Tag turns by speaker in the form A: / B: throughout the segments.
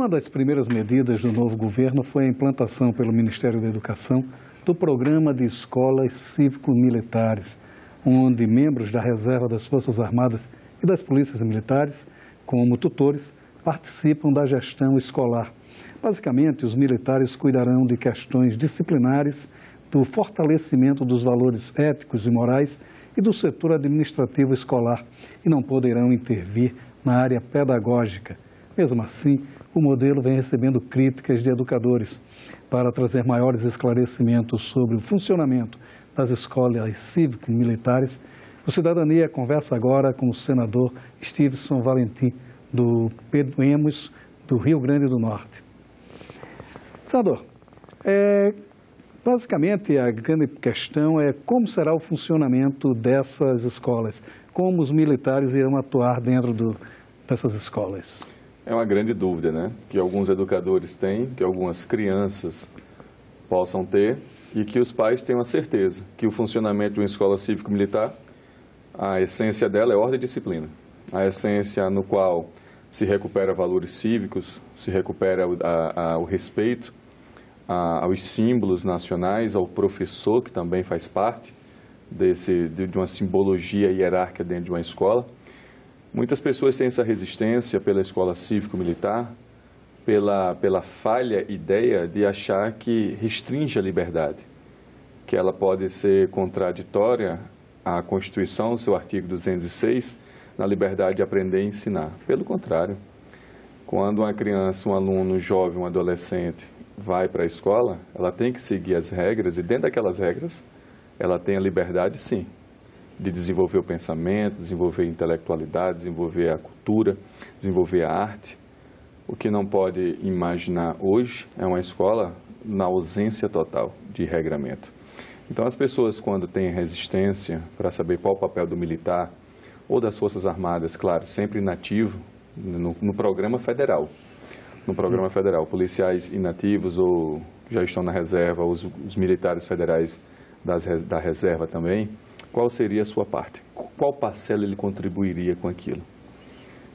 A: Uma das primeiras medidas do novo governo foi a implantação pelo Ministério da Educação do Programa de Escolas Cívico-Militares, onde membros da Reserva das Forças Armadas e das Polícias Militares, como tutores, participam da gestão escolar. Basicamente, os militares cuidarão de questões disciplinares, do fortalecimento dos valores éticos e morais e do setor administrativo escolar, e não poderão intervir na área pedagógica. Mesmo assim, o modelo vem recebendo críticas de educadores. Para trazer maiores esclarecimentos sobre o funcionamento das escolas cívico-militares, o Cidadania conversa agora com o senador Stevenson Valentim, do PDUEMOS, do Rio Grande do Norte. Senador, basicamente a grande questão é como será o funcionamento dessas escolas, como os militares irão atuar dentro dessas escolas.
B: É uma grande dúvida, né? Que alguns educadores têm, que algumas crianças possam ter e que os pais tenham a certeza que o funcionamento de uma escola cívico-militar, a essência dela é ordem e disciplina. A essência no qual se recupera valores cívicos, se recupera o respeito aos símbolos nacionais, ao professor, que também faz parte de uma simbologia hierárquica dentro de uma escola. Muitas pessoas têm essa resistência pela escola cívico-militar, pela falha ideia de achar que restringe a liberdade, que ela pode ser contraditória à Constituição, seu artigo 206, na liberdade de aprender e ensinar. Pelo contrário, quando uma criança, um aluno, um jovem, um adolescente vai para a escola, ela tem que seguir as regras e dentro daquelas regras ela tem a liberdade, sim, de desenvolver o pensamento, desenvolver a intelectualidade, desenvolver a cultura, desenvolver a arte. O que não pode imaginar hoje é uma escola na ausência total de regramento. Então, as pessoas, quando têm resistência para saber qual o papel do militar ou das Forças Armadas, claro, sempre inativo, no programa federal. No programa federal, policiais inativos ou já estão na reserva, os militares federais da reserva também, qual seria a sua parte? Qual parcela ele contribuiria com aquilo?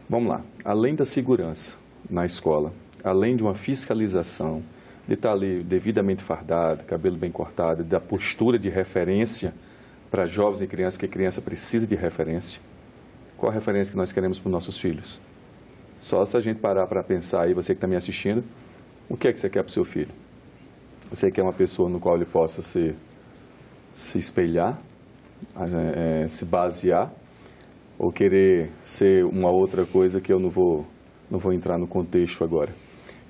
B: Vamos lá, além da segurança na escola, além de uma fiscalização, de estar ali devidamente fardado, cabelo bem cortado, da postura de referência para jovens e crianças, porque criança precisa de referência. Qual a referência que nós queremos para os nossos filhos? Só se a gente parar para pensar aí, você que está me assistindo, o que é que você quer para o seu filho? Você quer uma pessoa no qual ele possa se espelhar, se basear, ou querer ser uma outra coisa que eu não vou entrar no contexto agora?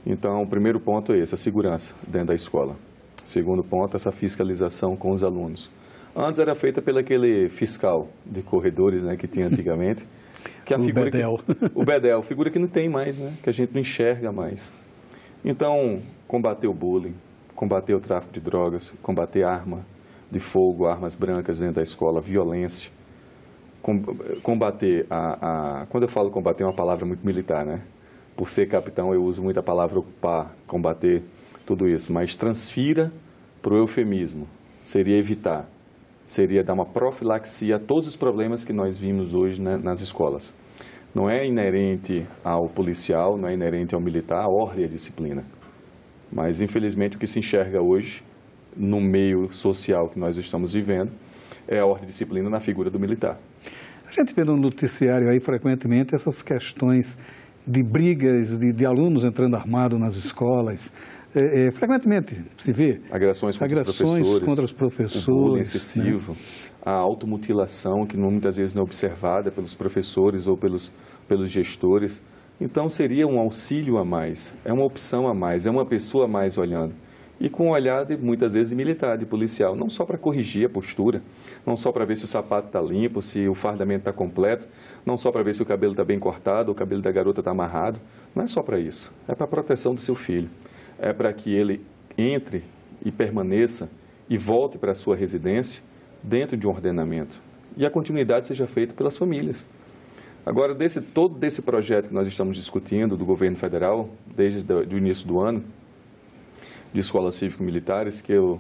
B: Então, o primeiro ponto é esse, a segurança dentro da escola. O segundo ponto, essa fiscalização com os alunos. Antes era feita pelo aquele fiscal de corredores, né, que tinha antigamente. Que a figura o bedel, figura que não tem mais, né, que a gente não enxerga mais. Então, combater o bullying, combater o tráfico de drogas, combater arma de fogo, armas brancas dentro da escola, violência. Combater quando eu falo combater é uma palavra muito militar, né? Por ser capitão eu uso muito a palavra ocupar, combater, tudo isso. Mas transfira para o eufemismo, seria evitar, seria dar uma profilaxia a todos os problemas que nós vimos hoje, né, nas escolas. Não é inerente ao policial, não é inerente ao militar, a ordem e a disciplina. Mas, infelizmente, o que se enxerga hoje, no meio social que nós estamos vivendo, é a ordem e disciplina na figura do militar.
A: A gente vê no noticiário aí, frequentemente, essas questões de brigas de alunos entrando armados nas escolas. Frequentemente se vê
B: agressões contra os professores, o bullying excessivo, né? A automutilação que muitas vezes não é observada pelos professores ou pelos gestores. Então seria um auxílio a mais, é uma opção a mais, é uma pessoa a mais olhando. E com um olhar muitas vezes militar, de policial, não só para corrigir a postura, não só para ver se o sapato está limpo, se o fardamento está completo, não só para ver se o cabelo está bem cortado, o cabelo da garota está amarrado. Não é só para isso, é para a proteção do seu filho. É para que ele entre e permaneça e volte para a sua residência dentro de um ordenamento. E a continuidade seja feita pelas famílias. Agora, todo esse projeto que nós estamos discutindo do governo federal, desde o início do ano, de escolas cívico-militares, que eu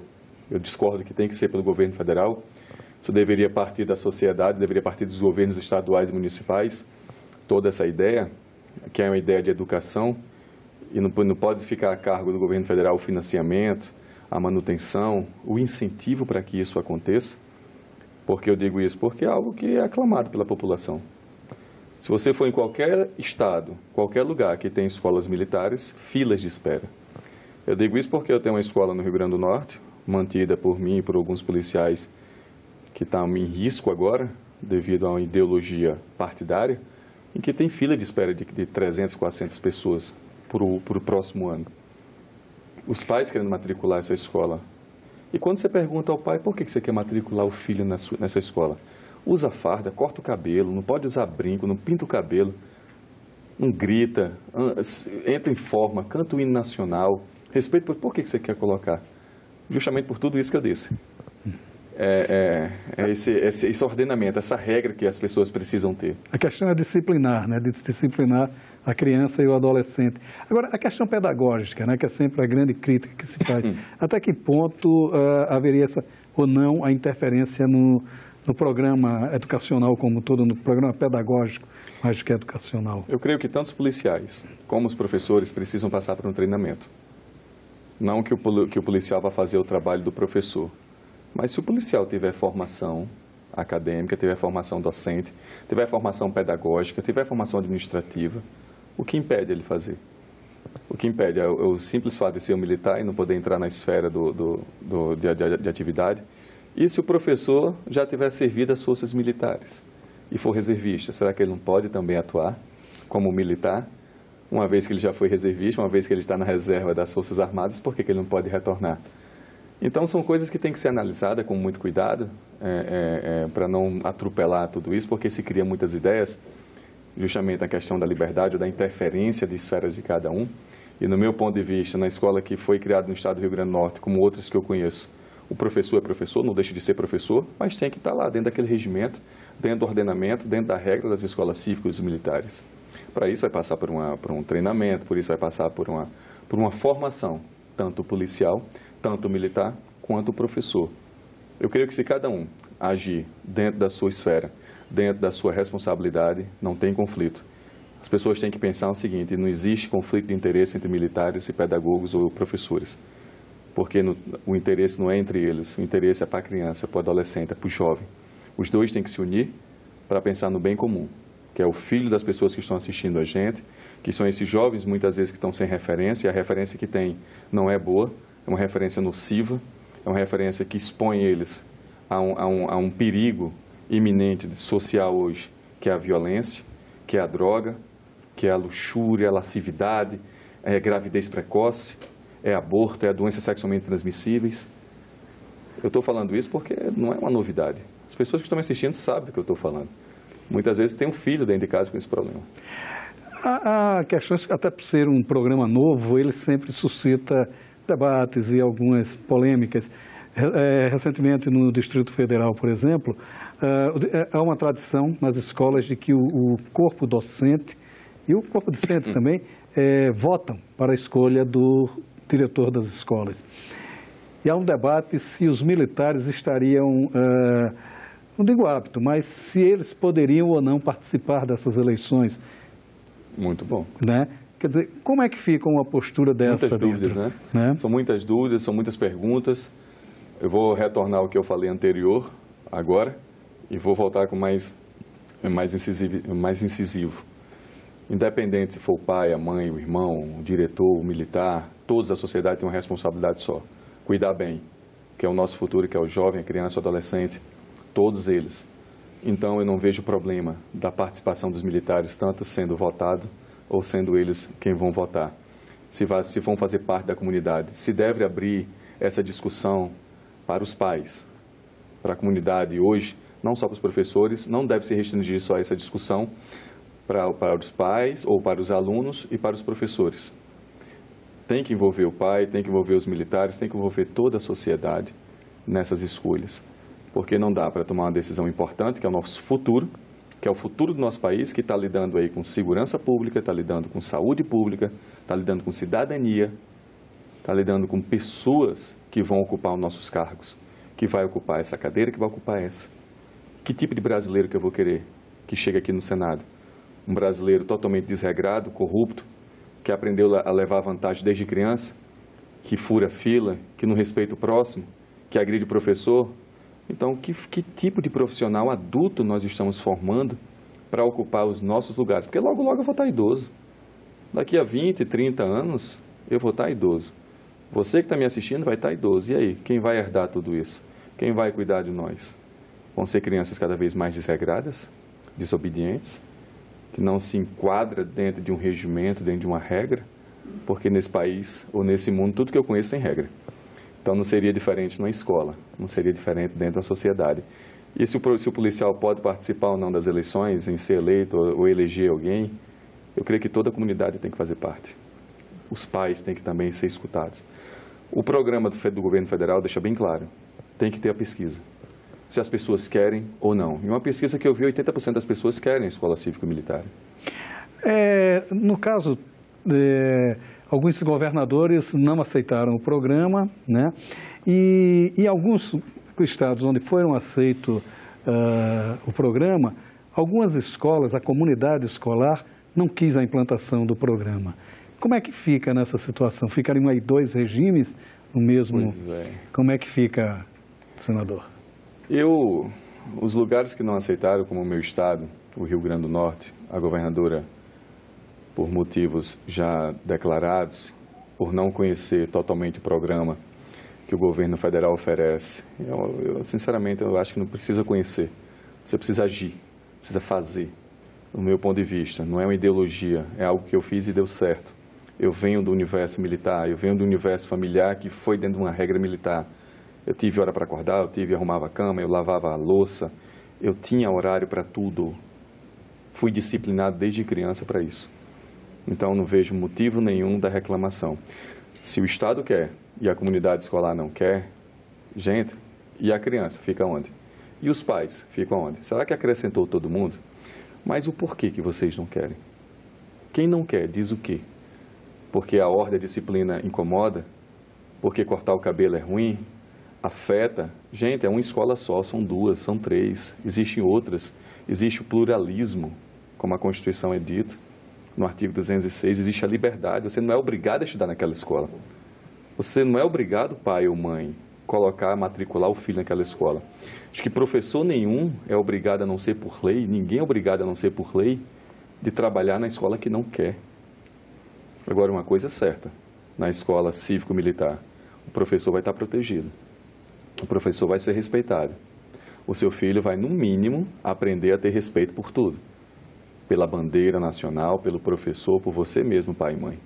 B: discordo que tem que ser pelo governo federal, isso deveria partir da sociedade, deveria partir dos governos estaduais e municipais, toda essa ideia, que é uma ideia de educação, e não pode ficar a cargo do governo federal o financiamento, a manutenção, o incentivo para que isso aconteça. Por que eu digo isso? Porque é algo que é aclamado pela população. Se você for em qualquer estado, qualquer lugar que tem escolas militares, filas de espera. Eu digo isso porque eu tenho uma escola no Rio Grande do Norte, mantida por mim e por alguns policiais que estão em risco agora, devido a uma ideologia partidária, em que tem fila de espera de 300, 400 pessoas para o próximo ano. Os pais querendo matricular essa escola. E quando você pergunta ao pai, por que você quer matricular o filho nessa escola? Usa farda, corta o cabelo, não pode usar brinco, não pinta o cabelo, não grita, entra em forma, canta o hino nacional. Respeito por que você quer colocar? Justamente por tudo isso que eu disse. Esse ordenamento, essa regra que as pessoas precisam ter.
A: A questão é disciplinar, né? Disciplinar a criança e o adolescente. Agora, a questão pedagógica, né? Que é sempre a grande crítica que se faz. Até que ponto haveria ou não a interferência no programa educacional como um todo, no programa pedagógico, mais do que educacional?
B: Eu creio que tanto os policiais como os professores precisam passar por um treinamento. Não que o policial vá fazer o trabalho do professor, mas se o policial tiver formação acadêmica, tiver formação docente, tiver formação pedagógica, tiver formação administrativa, o que impede ele fazer? O que impede é o simples fato de ser um militar e não poder entrar na esfera de atividade. E se o professor já tiver servido às forças militares e for reservista, será que ele não pode também atuar como militar? Uma vez que ele já foi reservista, uma vez que ele está na reserva das Forças Armadas, por que ele não pode retornar? Então, são coisas que têm que ser analisadas com muito cuidado, para não atropelar tudo isso, porque se cria muitas ideias, justamente a questão da liberdade ou da interferência de esferas de cada um. E, no meu ponto de vista, na escola que foi criada no estado do Rio Grande do Norte, como outras que eu conheço, o professor é professor, não deixa de ser professor, mas tem que estar lá dentro daquele regimento, dentro do ordenamento, dentro da regra das escolas cívicas e militares. Para isso vai passar por um treinamento, por isso vai passar por uma formação, tanto policial, tanto militar, quanto professor. Eu creio que se cada um agir dentro da sua esfera, dentro da sua responsabilidade, não tem conflito. As pessoas têm que pensar o seguinte: não existe conflito de interesse entre militares e pedagogos ou professores, porque o interesse não é entre eles, o interesse é para a criança, para o adolescente, é para o jovem. Os dois têm que se unir para pensar no bem comum, que é o filho das pessoas que estão assistindo a gente, que são esses jovens, muitas vezes, que estão sem referência, e a referência que tem não é boa, é uma referência nociva, é uma referência que expõe eles a um perigo iminente social hoje, que é a violência, que é a droga, que é a luxúria, a lascividade, é a gravidez precoce, é aborto, é a doenças sexualmente transmissíveis. Eu estou falando isso porque não é uma novidade. As pessoas que estão me assistindo sabem do que eu estou falando. Muitas vezes tem um filho dentro de casa com esse problema.
A: A questão é que, até por ser um programa novo, ele sempre suscita debates e algumas polêmicas. Recentemente, no Distrito Federal, por exemplo, há uma tradição nas escolas de que o corpo docente e o corpo discente também votam para a escolha do diretor das escolas. E há um debate se os militares estariam, não digo apto, mas se eles poderiam ou não participar dessas eleições.
B: Muito bom.
A: Né? Quer dizer, como é que fica uma postura dessa?
B: Muitas dúvidas, né? São muitas dúvidas, são muitas perguntas. Eu vou retornar ao que eu falei anterior, agora, e vou voltar com mais incisivo. Independente se for o pai, a mãe, o irmão, o diretor, o militar, todos da sociedade têm uma responsabilidade só. Cuidar bem, que é o nosso futuro, que é o jovem, a criança, o adolescente, todos eles. Então, eu não vejo problema da participação dos militares, tanto sendo votado ou sendo eles quem vão votar. Se vão fazer parte da comunidade, se deve abrir essa discussão para os pais, para a comunidade hoje, não só para os professores, não deve se restringir só a essa discussão para os pais ou para os alunos e para os professores. Tem que envolver o pai, tem que envolver os militares, tem que envolver toda a sociedade nessas escolhas, porque não dá para tomar uma decisão importante, que é o nosso futuro, que é o futuro do nosso país, que está lidando aí com segurança pública, está lidando com saúde pública, está lidando com cidadania, está lidando com pessoas que vão ocupar os nossos cargos, que vai ocupar essa cadeira, que vai ocupar essa. Que tipo de brasileiro que eu vou querer que chegue aqui no Senado? Um brasileiro totalmente desregrado, corrupto, que aprendeu a levar vantagem desde criança, que fura fila, que não respeita o próximo, que agride o professor. Então, que tipo de profissional adulto nós estamos formando para ocupar os nossos lugares? Porque logo, logo eu vou estar idoso. Daqui a 20, 30 anos, eu vou estar idoso. Você que está me assistindo vai estar idoso. E aí, quem vai herdar tudo isso? Quem vai cuidar de nós? Vão ser crianças cada vez mais desregradas, desobedientes, que não se enquadra dentro de um regimento, dentro de uma regra, porque nesse país ou nesse mundo tudo que eu conheço tem regra. Então não seria diferente na escola, não seria diferente dentro da sociedade. E se o policial pode participar ou não das eleições, em ser eleito ou eleger alguém, eu creio que toda a comunidade tem que fazer parte. Os pais têm que também ser escutados. O programa do governo federal deixa bem claro, tem que ter a pesquisa, se as pessoas querem ou não. E uma pesquisa que eu vi, 80% das pessoas querem a escola cívico-militar.
A: No caso, alguns governadores não aceitaram o programa, né? E alguns estados onde foram aceito o programa, algumas escolas, a comunidade escolar, não quis a implantação do programa. Como é que fica nessa situação? Ficariam aí dois regimes no mesmo...
B: Pois é.
A: Como é que fica, senador?
B: Os lugares que não aceitaram, como o meu estado, o Rio Grande do Norte, a governadora, por motivos já declarados, por não conhecer totalmente o programa que o governo federal oferece, sinceramente, eu acho que não precisa conhecer. Você precisa agir, precisa fazer, do meu ponto de vista. Não é uma ideologia, é algo que eu fiz e deu certo. Eu venho do universo militar, eu venho do universo familiar que foi dentro de uma regra militar. Eu tive hora para acordar, eu arrumava a cama, eu lavava a louça, eu tinha horário para tudo. Fui disciplinado desde criança para isso. Então, não vejo motivo nenhum da reclamação. Se o Estado quer e a comunidade escolar não quer, gente, e a criança fica onde? E os pais ficam onde? Será que acrescentou todo mundo? Mas o porquê que vocês não querem? Quem não quer, diz o quê? Porque a ordem, a disciplina incomoda? Porque cortar o cabelo é ruim? Afeta? Gente, é uma escola só, são duas, são três, existem outras. Existe o pluralismo, como a Constituição é dita. No artigo 206, existe a liberdade. Você não é obrigado a estudar naquela escola. Você não é obrigado, pai ou mãe, matricular o filho naquela escola. Acho que professor nenhum é obrigado, a não ser por lei, ninguém é obrigado, a não ser por lei, de trabalhar na escola que não quer. Agora, uma coisa é certa, na escola cívico-militar, o professor vai estar protegido. O professor vai ser respeitado. O seu filho vai, no mínimo, aprender a ter respeito por tudo. Pela bandeira nacional, pelo professor, por você mesmo, pai e mãe.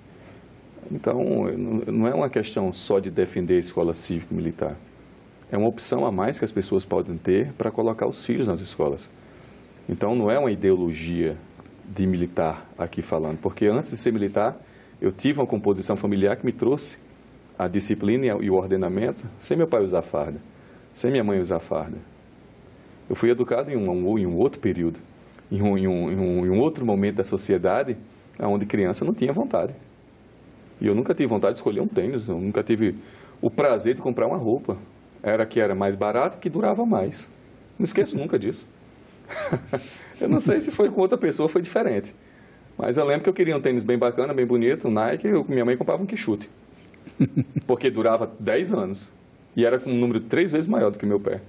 B: Então, não é uma questão só de defender a escola cívico-militar. É uma opção a mais que as pessoas podem ter para colocar os filhos nas escolas. Então, não é uma ideologia de militar aqui falando, porque antes de ser militar, eu tive uma composição familiar que me trouxe a disciplina e o ordenamento sem meu pai usar farda, sem minha mãe usar farda. Eu fui educado em um outro período, em um outro momento da sociedade, onde criança não tinha vontade. E eu nunca tive vontade de escolher um tênis, eu nunca tive o prazer de comprar uma roupa. Era que era mais barato e que durava mais. Não esqueço nunca disso. Eu não sei se foi com outra pessoa, foi diferente. Mas eu lembro que eu queria um tênis bem bacana, bem bonito, um Nike, e minha mãe comprava um Quixote. Porque durava 10 anos. E era com um número 3 vezes maior do que o meu pé.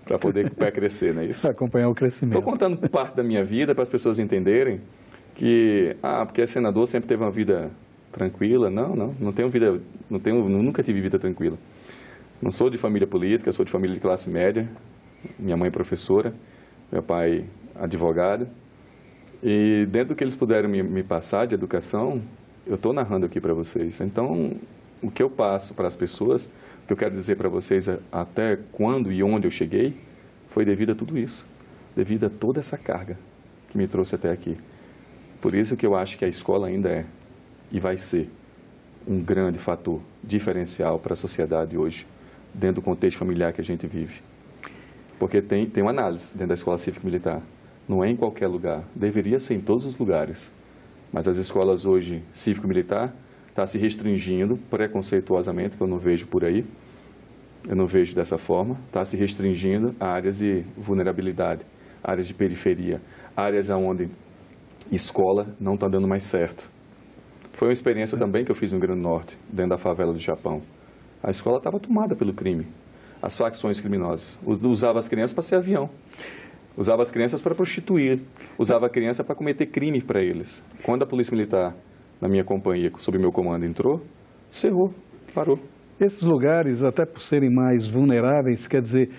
B: Para poder o pé crescer, não é isso?
A: Para acompanhar o crescimento.
B: Estou contando parte da minha vida para as pessoas entenderem que, porque é senador, sempre teve uma vida tranquila. Não tenho vida, nunca tive vida tranquila. Não sou de família política, sou de família de classe média. Minha mãe é professora, meu pai advogado. E dentro do que eles puderam me passar de educação, eu estou narrando aqui para vocês. Então, o que eu passo para as pessoas, o que eu quero dizer para vocês até quando e onde eu cheguei, foi devido a tudo isso. Devido a toda essa carga que me trouxe até aqui. Por isso que eu acho que a escola ainda é e vai ser um grande fator diferencial para a sociedade hoje, dentro do contexto familiar que a gente vive. Porque tem uma análise dentro da escola cívico-militar. Não é em qualquer lugar. Deveria ser em todos os lugares. Mas as escolas hoje, cívico-militar, está se restringindo preconceituosamente, que eu não vejo por aí. Eu não vejo dessa forma. Está se restringindo a áreas de vulnerabilidade, áreas de periferia, áreas onde escola não está dando mais certo. Foi uma experiência também que eu fiz no Rio Grande do Norte, dentro da favela do Japão. A escola estava tomada pelo crime. As facções criminosas. Usava as crianças para ser avião. Usava as crianças para prostituir. Usava a criança para cometer crime para eles. Quando a Polícia Militar, na minha companhia, sob meu comando, entrou, cerrou, parou.
A: Esses lugares, até por serem mais vulneráveis, quer dizer,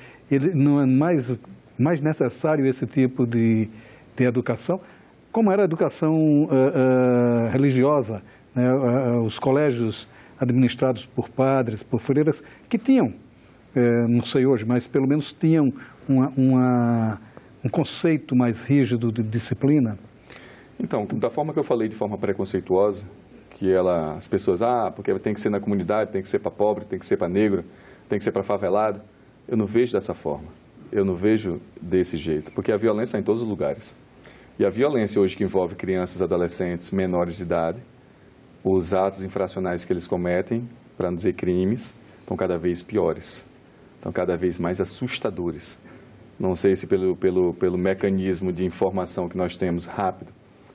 A: não é mais necessário esse tipo de educação, como era a educação religiosa, né? Os colégios administrados por padres, por freiras, que tinham, não sei hoje, mas pelo menos tinham um conceito mais rígido de disciplina.
B: Então, da forma que eu falei de forma preconceituosa, que as pessoas, porque tem que ser na comunidade, tem que ser para pobre, tem que ser para negro, tem que ser para favelado, eu não vejo dessa forma, eu não vejo desse jeito, porque a violência está em todos os lugares. E a violência hoje que envolve crianças, adolescentes, menores de idade, os atos infracionais que eles cometem, para não dizer crimes, estão cada vez piores, estão cada vez mais assustadores. Não sei se pelo mecanismo de informação que nós temos rápido,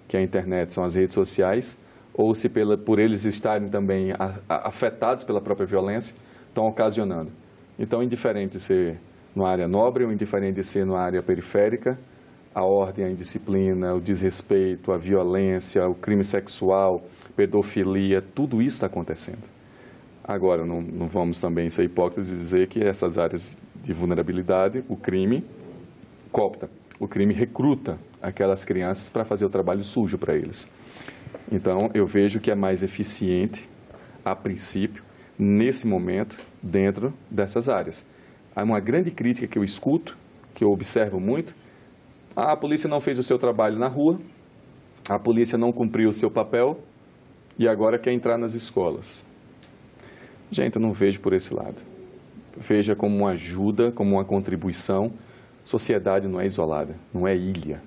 B: que é a internet, são as redes sociais, ou se por eles estarem também afetados pela própria violência, estão ocasionando. Então, indiferente de ser numa área nobre ou indiferente de ser numa área periférica, a ordem, a indisciplina, o desrespeito, a violência, o crime sexual, pedofilia, tudo isso está acontecendo. Agora, não vamos também ser hipócritas e dizer que essas áreas de vulnerabilidade, o crime coopta, o crime recruta aquelas crianças para fazer o trabalho sujo para eles. Então, eu vejo que é mais eficiente, a princípio, nesse momento, dentro dessas áreas. Há uma grande crítica que eu escuto, que eu observo muito, a polícia não fez o seu trabalho na rua, a polícia não cumpriu o seu papel e agora quer entrar nas escolas. Gente, eu não vejo por esse lado. Veja como uma ajuda, como uma contribuição. Sociedade não é isolada, não é ilha.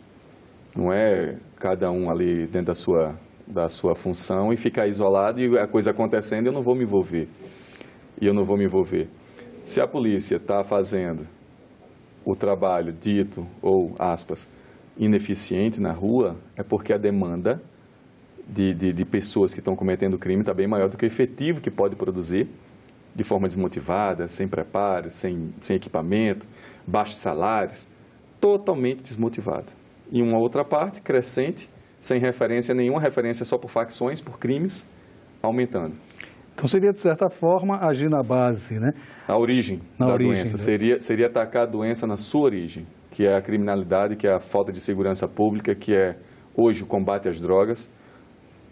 B: Não é cada um ali dentro da sua função e ficar isolado e a coisa acontecendo eu não vou me envolver. E eu não vou me envolver. Se a polícia está fazendo o trabalho dito, ou aspas, ineficiente na rua, é porque a demanda de pessoas que estão cometendo crime está bem maior do que o efetivo que pode produzir, de forma desmotivada, sem preparo, sem equipamento, baixos salários, totalmente desmotivado. E uma outra parte, crescente, sem referência nenhuma, referência só por facções, por crimes, aumentando.
A: Então seria, de certa forma, agir na base, né?
B: A origem da doença. Seria atacar a doença na sua origem, que é a criminalidade, que é a falta de segurança pública, que é hoje o combate às drogas.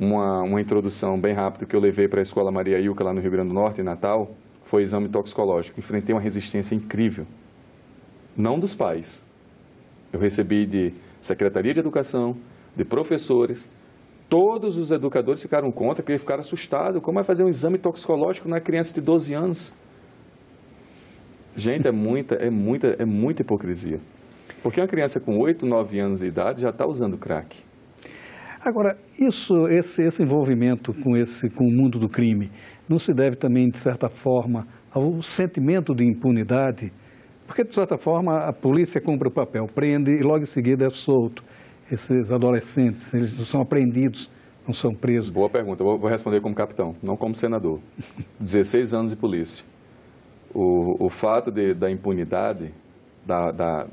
B: Uma introdução bem rápida que eu levei para a Escola Maria Ilka, lá no Rio Grande do Norte, em Natal, foi exame toxicológico. Enfrentei uma resistência incrível. Não dos pais. Eu recebi de Secretaria de Educação, de professores. Todos os educadores ficaram contra, porque ficaram assustados. Como vai fazer um exame toxicológico na criança de 12 anos? Gente, é muita hipocrisia. Porque uma criança com 8, 9 anos de idade já está usando crack.
A: Agora, esse envolvimento com o mundo do crime não se deve também, de certa forma, ao sentimento de impunidade? Porque, de certa forma, a polícia cumpre o papel, prende e logo em seguida é solto. Esses adolescentes, eles são apreendidos, não são presos.
B: Boa pergunta, vou responder como capitão, não como senador. 16 anos de polícia. O fato da impunidade,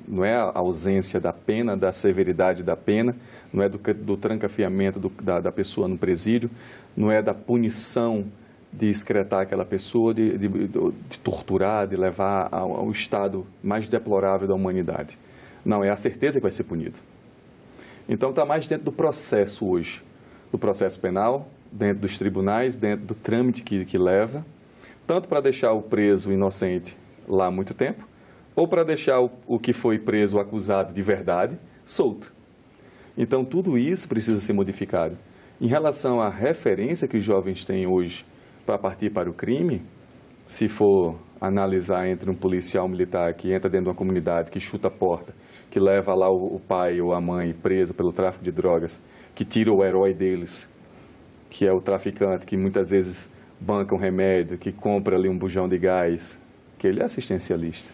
B: não é a ausência da pena, da severidade da pena, não é do trancafiamento da pessoa no presídio, não é da punição de excretar aquela pessoa, de torturar, de levar ao estado mais deplorável da humanidade. Não, é a certeza que vai ser punido. Então está mais dentro do processo hoje, do processo penal, dentro dos tribunais, dentro do trâmite que leva, tanto para deixar o preso inocente lá há muito tempo, ou para deixar o que foi preso, o acusado de verdade, solto. Então tudo isso precisa ser modificado. Em relação à referência que os jovens têm hoje para partir para o crime, se for analisar entre um policial militar que entra dentro de uma comunidade, que chuta a porta, que leva lá o pai ou a mãe preso pelo tráfico de drogas, que tira o herói deles, que é o traficante, que muitas vezes banca um remédio, que compra ali um bujão de gás, que ele é assistencialista.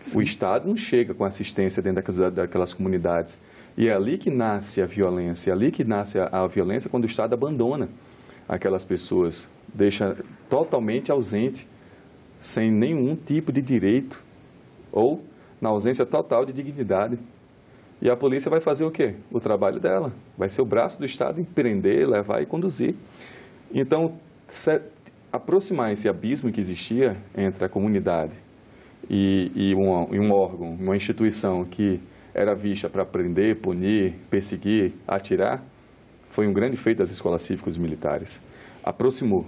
B: Sim. O Estado não chega com assistência dentro daquelas comunidades. E é ali que nasce a violência, é ali que nasce a violência quando o Estado abandona. aquelas pessoas, deixa totalmente ausente, sem nenhum tipo de direito ou na ausência total de dignidade. E a polícia vai fazer o quê? O trabalho dela. Vai ser o braço do Estado em prender, levar e conduzir. Então, aproximar esse abismo que existia entre a comunidade e um órgão, uma instituição que era vista para prender, punir, perseguir, atirar, foi um grande feito das escolas cívicas militares. Aproximou.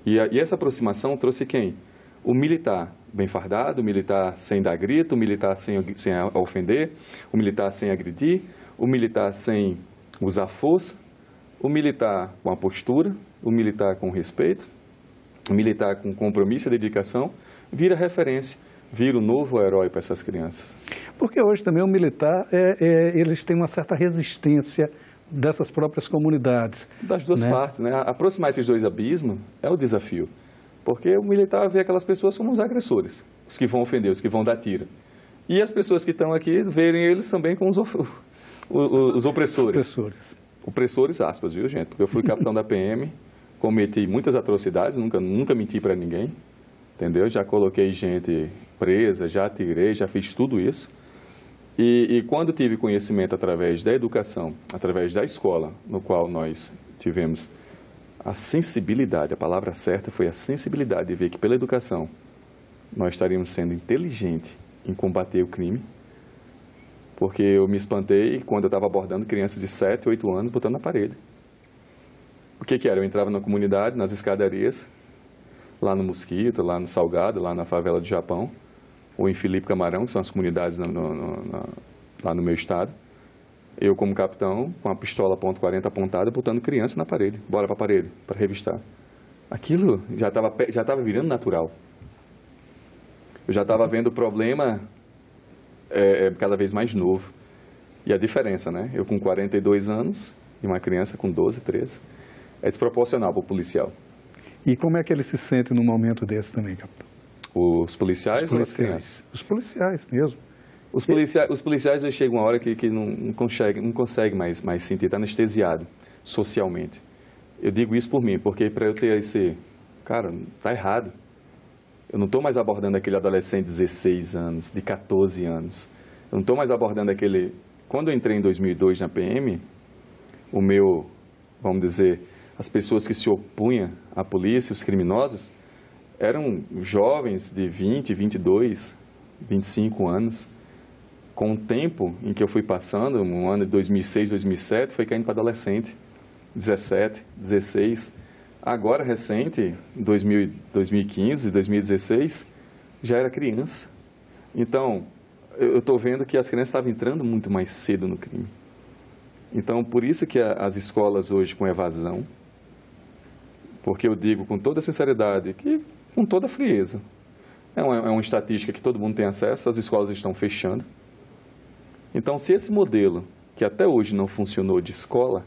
B: E essa aproximação trouxe quem? O militar bem fardado, o militar sem dar grito, o militar sem ofender, o militar sem agredir, o militar sem usar força, o militar com a postura, o militar com respeito, o militar com compromisso e dedicação, vira referência, vira o novo herói para essas crianças.
A: Porque hoje também o militar, eles têm uma certa resistência dessas próprias comunidades.
B: Das duas partes, né? Aproximar esses dois abismos é o desafio. Porque o militar vê aquelas pessoas como os agressores, os que vão ofender, os que vão dar tiro. E as pessoas que estão aqui verem eles também como os opressores. Opressores, aspas, viu, gente? Porque eu fui capitão da PM, cometi muitas atrocidades, nunca menti para ninguém, entendeu? Já coloquei gente presa, já atirei, já fiz tudo isso. E quando tive conhecimento através da educação, através da escola, no qual nós tivemos a sensibilidade, a palavra certa foi a sensibilidade de ver que pela educação nós estaríamos sendo inteligentes em combater o crime, porque eu me espantei quando eu estava abordando crianças de 7, 8 anos botando na parede. O que era? Eu entrava na comunidade, nas escadarias, lá no Mosquito, lá no Salgado, lá na favela do Japão, ou em Felipe Camarão, que são as comunidades lá no meu estado. Eu, como capitão, com a pistola .40 apontada, botando criança na parede. Bora para a parede, para revistar. Aquilo já estava virando natural. Eu já estava vendo o problema cada vez mais novo. E a diferença, né? Eu com 42 anos e uma criança com 12, 13, é desproporcional para o policial.
A: E como é que ele se sente num momento desse também, capitão?
B: Os policiais ou as crianças?
A: Os policiais mesmo.
B: Os policiais chegam uma hora que não consegue mais sentir, está anestesiado socialmente. Eu digo isso por mim, porque para eu ter esse... Cara, está errado. Eu não estou mais abordando aquele adolescente de 16 anos, de 14 anos. Eu não estou mais abordando aquele... Quando eu entrei em 2002 na PM, vamos dizer, as pessoas que se opunham à polícia, os criminosos, eram jovens de 20, 22, 25 anos. Com o tempo em que eu fui passando, no ano de 2006, 2007, foi caindo para adolescente, 17, 16. Agora, recente, 2015, 2016, já era criança. Então, eu estou vendo que as crianças estavam entrando muito mais cedo no crime. Então, por isso que as escolas hoje com evasão, porque eu digo com toda sinceridade, que com toda frieza, é uma estatística que todo mundo tem acesso, as escolas estão fechando. Então, se esse modelo, que até hoje não funcionou de escola,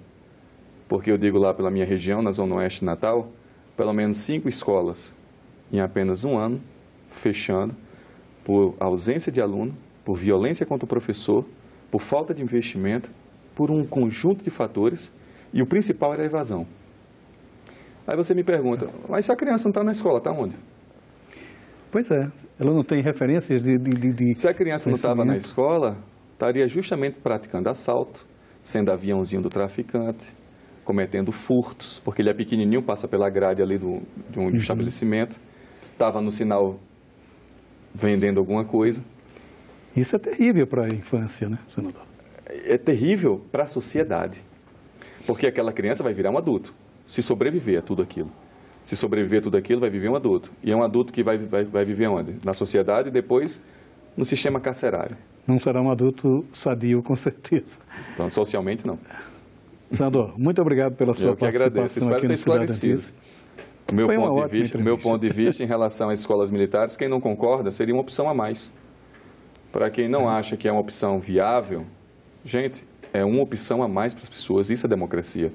B: porque eu digo lá pela minha região, na Zona Oeste de Natal, pelo menos 5 escolas em apenas um ano, fechando, por ausência de aluno, por violência contra o professor, por falta de investimento, por um conjunto de fatores, e o principal era a evasão. Aí você me pergunta, mas se a criança não está na escola, está onde?
A: Pois é, ela não tem referências de
B: Se a criança não estava na escola, estaria justamente praticando assalto, sendo aviãozinho do traficante, cometendo furtos, porque ele é pequenininho, passa pela grade ali de um estabelecimento, estava no sinal vendendo alguma coisa.
A: Isso é terrível para a infância, né, senador?
B: É terrível para a sociedade, porque aquela criança vai virar um adulto, se sobreviver a tudo aquilo. Se sobreviver a tudo aquilo, vai viver um adulto. E é um adulto que vai viver onde? Na sociedade e depois no sistema carcerário.
A: Não será um adulto sadio, com certeza.
B: Então, socialmente, não.
A: Senador, muito obrigado pela sua participação.
B: Eu que agradeço. Espero ter esclarecido. O meu ponto de vista em relação às escolas militares, quem não concorda, seria uma opção a mais. Para quem não acha que é uma opção viável, gente, é uma opção a mais para as pessoas. Isso é democracia.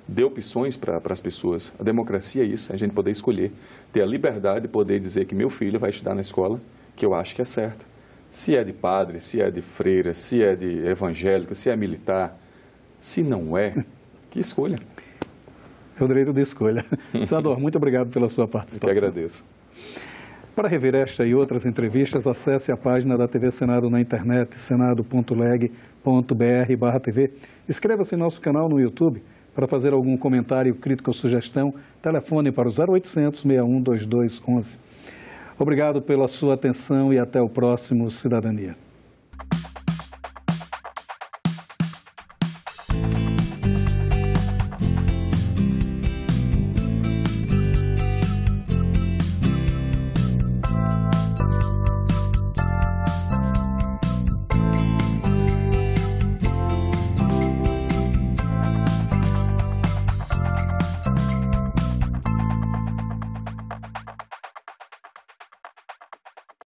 B: Dê opções para as pessoas. A democracia é isso, é a gente poder escolher. Ter a liberdade de poder dizer que meu filho vai estudar na escola que eu acho que é certa. Se é de padre, se é de freira, se é de evangélico, se é militar, se não é, que escolha.
A: É o direito de escolha. Senador, muito obrigado pela sua participação.
B: Eu que agradeço.
A: Para rever esta e outras entrevistas, acesse a página da TV Senado na internet, senado.leg.br/TV. Inscreva-se em nosso canal no YouTube. Para fazer algum comentário, crítica ou sugestão, telefone para o 0800 61 2211. Obrigado pela sua atenção e até o próximo Cidadania.